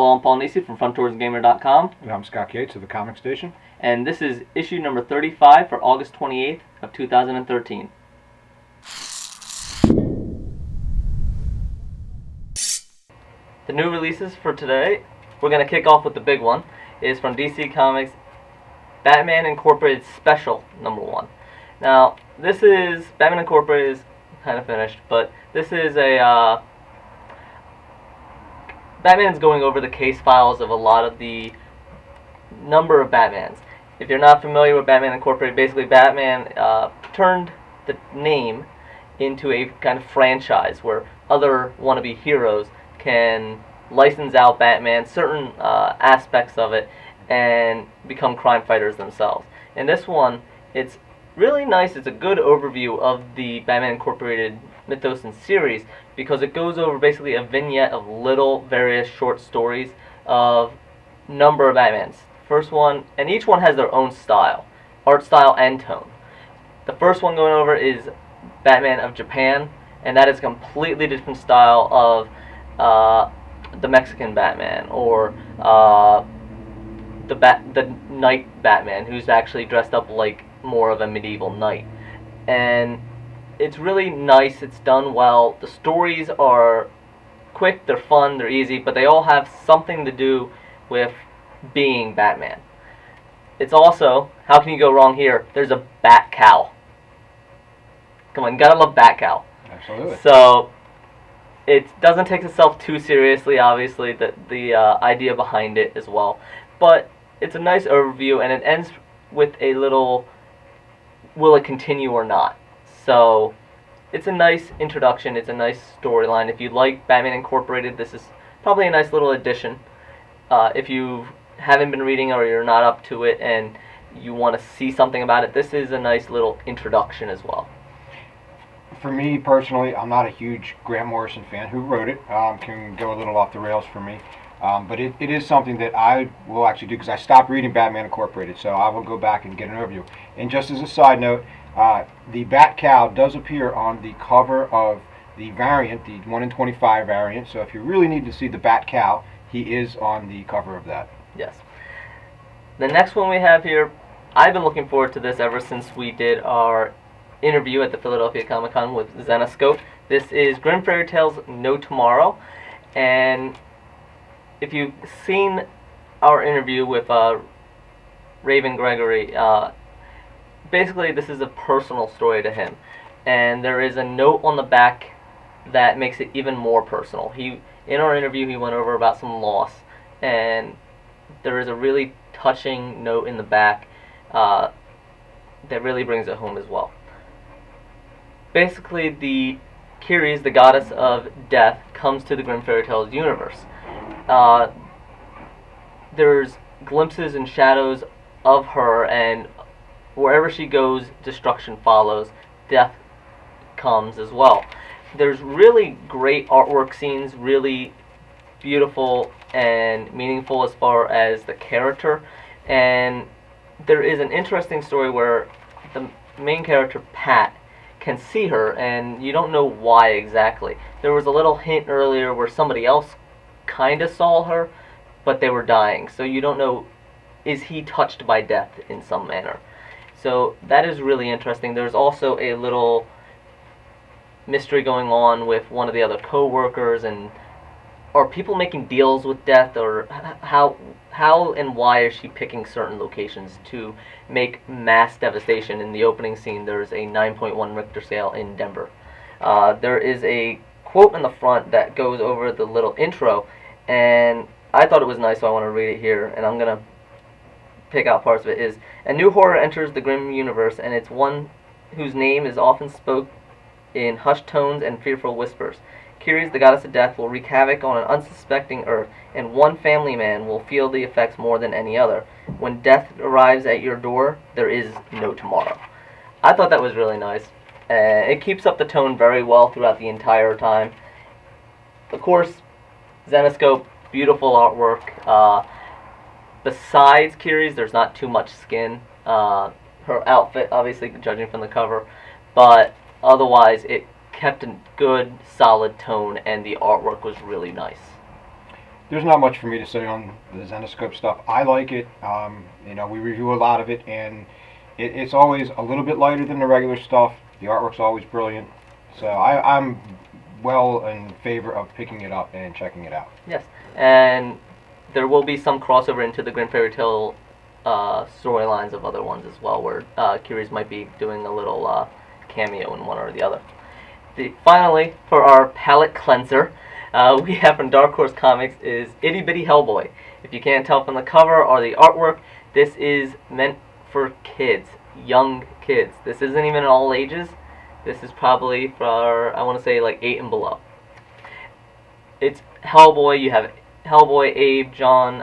Hello, I'm Paul Nisi from FrontDoorsGamer.com. And I'm Scott Yates of the Comic Station. And this is issue number 35 for August 28th of 2013. The new releases for today, we're going to kick off with the big one, is from DC Comics Batman Incorporated Special number 1. Now, this is, Batman Incorporated is kind of finished, but this is a, Batman's going over the case files of a lot of the number of Batmans. If you're not familiar with Batman Incorporated, basically Batman turned the name into a kind of franchise where other wannabe heroes can license out Batman, certain aspects of it, and become crime fighters themselves. In this one, it's really nice. It's a good overview of the Batman Incorporated mythos and series because it goes over basically a vignette of little various short stories of number of Batmans. First one, and each one has their own style, art style and tone. The first one going over is Batman of Japan, and that is a completely different style of the Mexican Batman, or the Knight Batman, who's actually dressed up like more of a medieval knight. And it's really nice, it's done well. The stories are quick, they're fun, they're easy, but they all have something to do with being Batman. It's also, how can you go wrong here? There's a Bat Cow. Come on, you gotta love Bat Cow. Absolutely. So it doesn't take itself too seriously, obviously, the idea behind it as well. But it's a nice overview, and it ends with a little, will it continue or not? So it's a nice introduction, it's a nice storyline. If you like Batman Incorporated, this is probably a nice little addition. If you haven't been reading or you're not up to it and you want to see something about it, this is a nice little introduction as well. For me personally, I'm not a huge Grant Morrison fan. Who wrote it can go a little off the rails for me. But it is something that I will actually do because I stopped reading Batman Incorporated, so I will go back and get an overview. And just as a side note, the Bat Cow does appear on the cover of the variant, the 1 in 25 variant, so if you really need to see the Bat Cow, he is on the cover of that. Yes. The next one we have here, I've been looking forward to this ever since we did our interview at the Philadelphia Comic Con with Zenescope. This is Grimm Fairy Tales No Tomorrow, and if you've seen our interview with Raven Gregory, basically this is a personal story to him, and there is a note on the back that makes it even more personal. In our interview, he went over about some loss, and there is a really touching note in the back that really brings it home as well. Basically, the Ceres, the goddess of death, comes to the Grimm Fairy Tales universe. There's glimpses and shadows of her, and wherever she goes, destruction follows, death comes as well. There's really great artwork scenes, really beautiful and meaningful as far as the character, and there is an interesting story where the main character, Pat, can see her, and you don't know why exactly. There was a little hint earlier where somebody else kind of saw her, but they were dying, so you don't know, is he touched by death in some manner? So that is really interesting. There's also a little mystery going on with one of the other co-workers, and are people making deals with death, or how and why is she picking certain locations to make mass devastation? In the opening scene, there's a 9.1 Richter scale in Denver. There is a quote in the front that goes over the little intro, and I thought it was nice, so I want to read it here, and I'm going to pick out parts of it. Is, a new horror enters the Grimm universe, and it's one whose name is often spoke in hushed tones and fearful whispers. Ceres, the goddess of death, will wreak havoc on an unsuspecting earth, and one family man will feel the effects more than any other. When death arrives at your door, there is no tomorrow. I thought that was really nice. It keeps up the tone very well throughout the entire time. Of course, Zenescope, beautiful artwork. Besides Ceres, there's not too much skin. Her outfit, obviously, judging from the cover, but otherwise, it kept a good, solid tone, and the artwork was really nice. there's not much for me to say on the Zenescope stuff. I like it. You know, we review a lot of it, and it's always a little bit lighter than the regular stuff. The artwork's always brilliant. So I'm well in favor of picking it up and checking it out. Yes, and there will be some crossover into the Grimm Fairy Tale storylines of other ones as well, where Curious might be doing a little cameo in one or the other. Finally, for our palette cleanser, we have from Dark Horse Comics is Itty Bitty Hellboy. If you can't tell from the cover or the artwork, this is meant for kids, young kids. This isn't even all ages. This is probably for, I want to say, like 8 and below. It's Hellboy. You have Hellboy, Abe, John,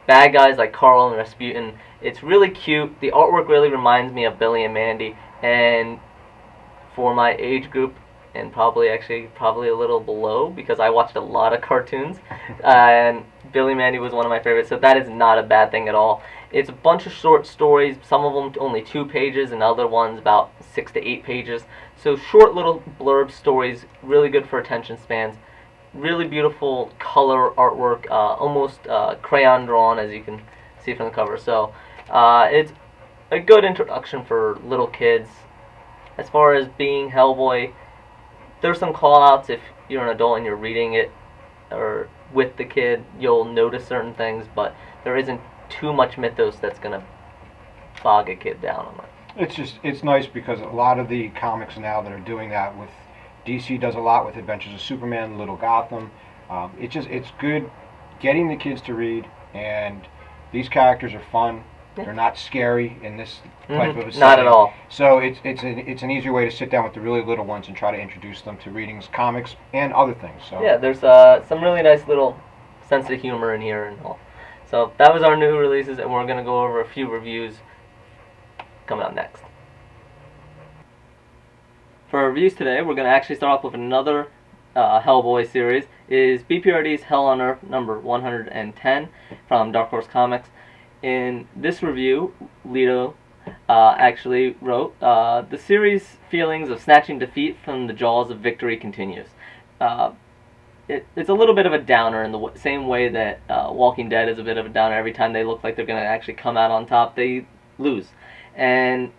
bad guys like Carl and Rasputin. It's really cute. The artwork really reminds me of Billy and Mandy, and for my age group, and probably a little below, because I watched a lot of cartoons, and Billy and Mandy was one of my favorites, so that is not a bad thing at all. It's a bunch of short stories, some of them only 2 pages, and other ones about 6 to 8 pages. So short little blurb stories, really good for attention spans. Really beautiful color artwork, almost crayon drawn, as you can see from the cover. So it's a good introduction for little kids. As far as being Hellboy, there's some call-outs. If you're an adult and you're reading it or with the kid, you'll notice certain things, but there isn't too much mythos that's going to bog a kid down on it. It's nice because a lot of the comics now that are doing that with DC does a lot with Adventures of Superman, Little Gotham. It's good getting the kids to read, and these characters are fun. Yeah. They're not scary in this type of a setting. Not at all. So it's an easier way to sit down with the really little ones and try to introduce them to readings, comics, and other things. So yeah, there's some really nice little sense of humor in here and all. So that was our new releases, and we're going to go over a few reviews coming up next. For our reviews today, we're going to actually start off with another Hellboy series. Is B.P.R.D's Hell on Earth number 110 from Dark Horse Comics. In this review, Leto actually wrote, the series' feelings of snatching defeat from the jaws of victory continues. It's a little bit of a downer in the same way that Walking Dead is a bit of a downer. Every time they look like they're going to actually come out on top, they lose. And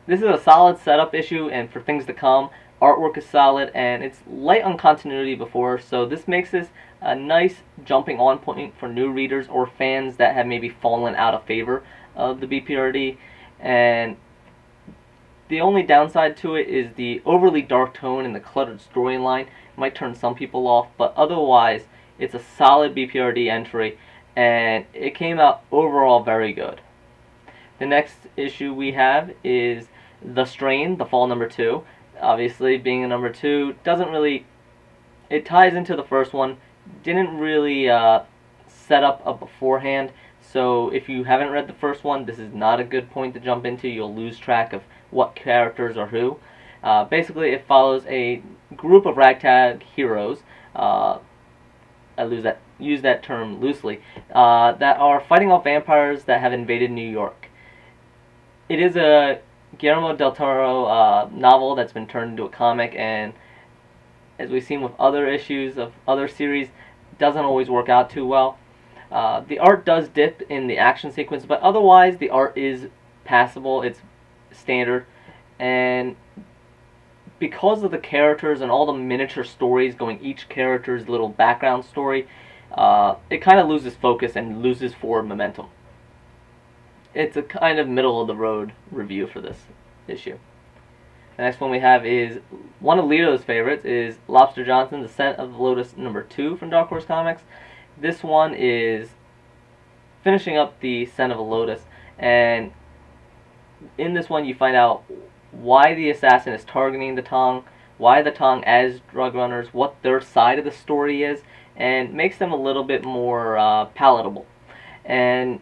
this is a solid setup issue, and for things to come, artwork is solid, and it's light on continuity before, so this makes this a nice jumping on point for new readers or fans that have maybe fallen out of favor of the B.P.R.D. And the only downside to it is the overly dark tone and the cluttered storyline might turn some people off, but otherwise it's a solid B.P.R.D. entry, and it came out overall very good. The next issue we have is The Strain, The Fall number 2. Obviously, being a number 2 doesn't really, it ties into the first one, didn't really set up beforehand, so if you haven't read the first one, this is not a good point to jump into. You'll lose track of what characters are who. Basically, it follows a group of ragtag heroes, I use that term loosely, that are fighting off vampires that have invaded New York. It is a Guillermo del Toro novel that's been turned into a comic, and as we've seen with other issues of other series, doesn't always work out too well. The art does dip in the action sequence, but otherwise the art is passable, it's standard, and because of the characters and all the miniature stories going each character's little background story, it kind of loses focus and loses forward momentum. It's a kind of middle-of-the-road review for this issue. The next one we have is one of Leto's favorites, is Lobster Johnson, The Scent of Lotus number 2 from Dark Horse Comics. This one is finishing up the Scent of a Lotus, and in this one you find out why the assassin is targeting the Tong, why the Tong as drug runners, what their side of the story is, and makes them a little bit more palatable. And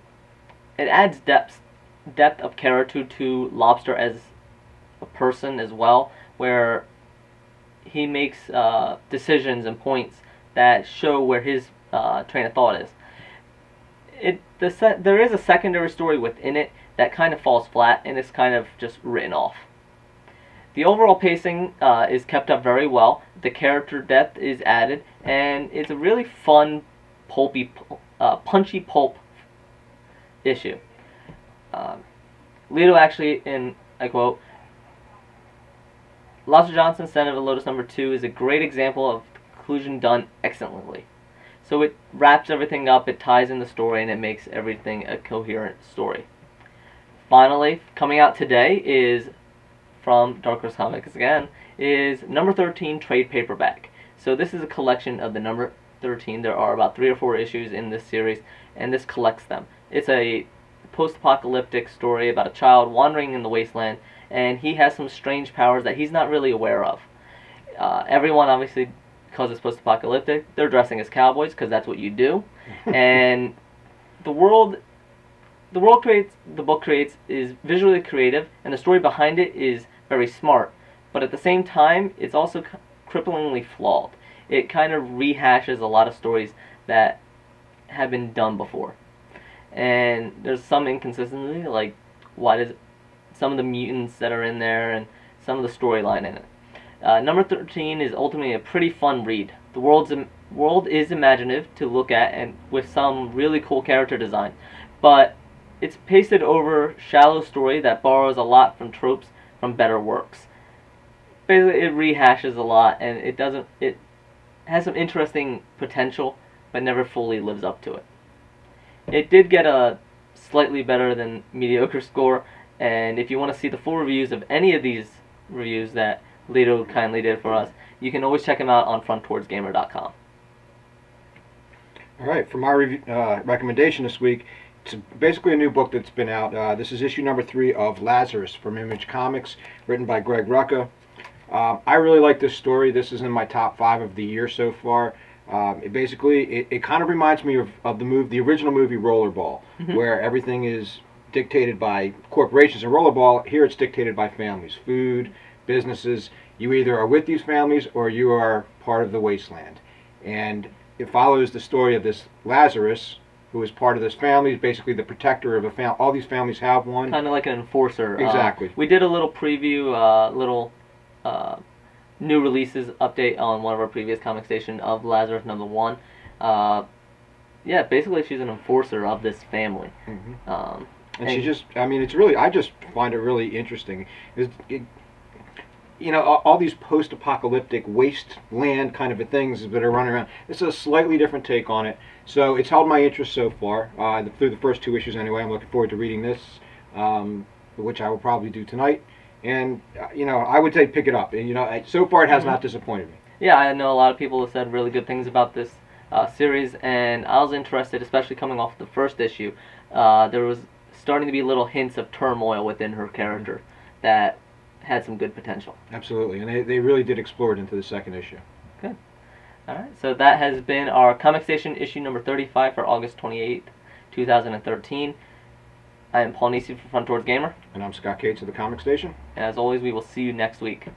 it adds depth of character to Lobster as a person as well, where he makes decisions and points that show where his train of thought is. There is a secondary story within it that kind of falls flat and is kind of just written off. The overall pacing is kept up very well. The character depth is added, and it's a really fun, pulpy, punchy pulp issue. Leto actually, in I quote, Lobster Johnson's Senate of Lotus #2 is a great example of conclusion done excellently. So it wraps everything up, it ties in the story, and it makes everything a coherent story. Finally, coming out today is, from Dark Horse Comics again, is number 13 trade paperback. So this is a collection of the number 13. There are about 3 or 4 issues in this series, and this collects them. It's a post-apocalyptic story about a child wandering in the wasteland, and he has some strange powers that he's not really aware of. Everyone, obviously, because it's post-apocalyptic, they're dressing as cowboys because that's what you do. And the world the book creates is visually creative, and the story behind it is very smart. But at the same time, it's also cripplingly flawed. It kind of rehashes a lot of stories that have been done before. And there's some inconsistency, like why does some of the mutants that are in there and some of the storyline in it. Number 13 is ultimately a pretty fun read. The world is imaginative to look at, and with some really cool character design, but it's pasted over shallow story that borrows a lot from tropes from better works. Basically, it rehashes a lot, and it has some interesting potential, but never fully lives up to it. It did get a slightly better than mediocre score, and if you want to see the full reviews of any of these reviews that Leto kindly did for us, you can always check him out on frontwardsgamer.com. All right, for my recommendation this week, it's basically a new book that's been out. This is issue number 3 of Lazarus from Image Comics, written by Greg Rucka. I really like this story. This is in my top 5 of the year so far. It kind of reminds me of the original movie Rollerball, where everything is dictated by corporations. In Rollerball, here it's dictated by families, food, businesses. You either are with these families or you are part of the wasteland. And it follows the story of this Lazarus, who is part of this family, is basically the protector of a family. All these families have one. Kind of like an enforcer. Exactly. We did a little preview, new releases update on one of our previous comic station of Lazarus #1. Yeah, basically she's an enforcer of this family. And she just, I just find it really interesting. All these post-apocalyptic wasteland kind of things that are running around. It's a slightly different take on it. So it's held my interest so far, through the first 2 issues anyway. I'm looking forward to reading this, which I will probably do tonight. And, I would say pick it up. And, so far it has not disappointed me. Yeah, I know a lot of people have said really good things about this series, and I was interested, especially coming off the first issue. There was starting to be little hints of turmoil within her character that had some good potential. Absolutely, and they really did explore it into the second issue. Good. Alright, so that has been our Comic Station issue number 35 for August 28th, 2013. I am Paul Nisi from Front Towards Gamer. And I'm Scott Cates of the Comic Station. And as always, we will see you next week.